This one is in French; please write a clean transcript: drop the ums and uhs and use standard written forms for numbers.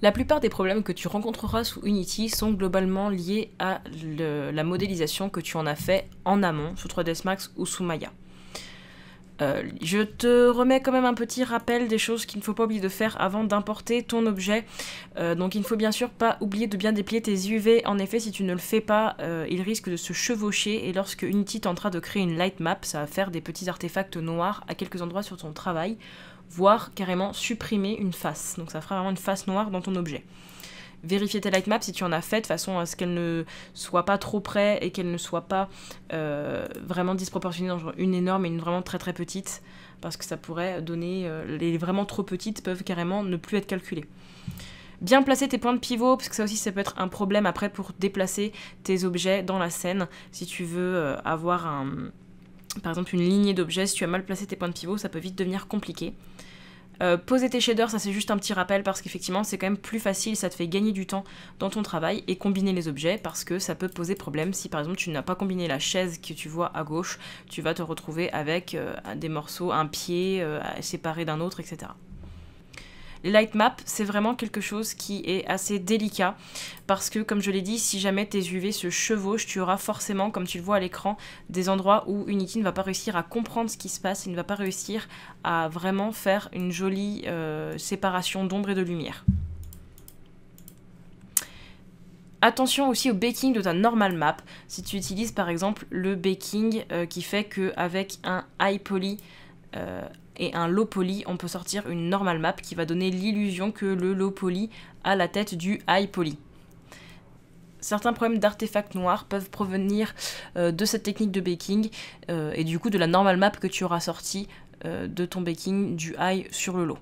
La plupart des problèmes que tu rencontreras sous Unity sont globalement liés à la modélisation que tu en as fait en amont, sous 3ds Max ou sous Maya. Je te remets quand même un petit rappel des choses qu'il ne faut pas oublier de faire avant d'importer ton objet. Donc il ne faut bien sûr pas oublier de bien déplier tes UV. En effet, si tu ne le fais pas, il risque de se chevaucher et lorsque Unity tentera de créer une light map, ça va faire des petits artefacts noirs à quelques endroits sur ton travail, voire carrément supprimer une face. Donc ça fera vraiment une face noire dans ton objet. Vérifier tes lightmaps si tu en as fait de façon à ce qu'elles ne soient pas trop près et qu'elles ne soient pas vraiment disproportionnées dans genre une énorme et une vraiment très très petite, parce que ça pourrait donner... les vraiment trop petites peuvent carrément ne plus être calculées. Bien placer tes points de pivot, parce que ça aussi ça peut être un problème après pour déplacer tes objets dans la scène. Si tu veux avoir par exemple une lignée d'objets, si tu as mal placé tes points de pivot, ça peut vite devenir compliqué. Poser tes shaders, ça c'est juste un petit rappel parce qu'effectivement c'est quand même plus facile, ça te fait gagner du temps dans ton travail, et combiner les objets parce que ça peut poser problème. Si par exemple tu n'as pas combiné la chaise que tu vois à gauche, tu vas te retrouver avec des morceaux, un pied séparé d'un autre, etc. Les light maps, c'est vraiment quelque chose qui est assez délicat parce que, comme je l'ai dit, si jamais tes UV se chevauchent, tu auras forcément, comme tu le vois à l'écran, des endroits où Unity ne va pas réussir à comprendre ce qui se passe, il ne va pas réussir à vraiment faire une jolie séparation d'ombre et de lumière. Attention aussi au baking de ta normal map. Si tu utilises par exemple le baking qui fait qu'avec un high poly et un low poly, on peut sortir une normal map qui va donner l'illusion que le low poly a la tête du high poly. Certains problèmes d'artefacts noirs peuvent provenir de cette technique de baking et du coup de la normal map que tu auras sorti de ton baking du high sur le low.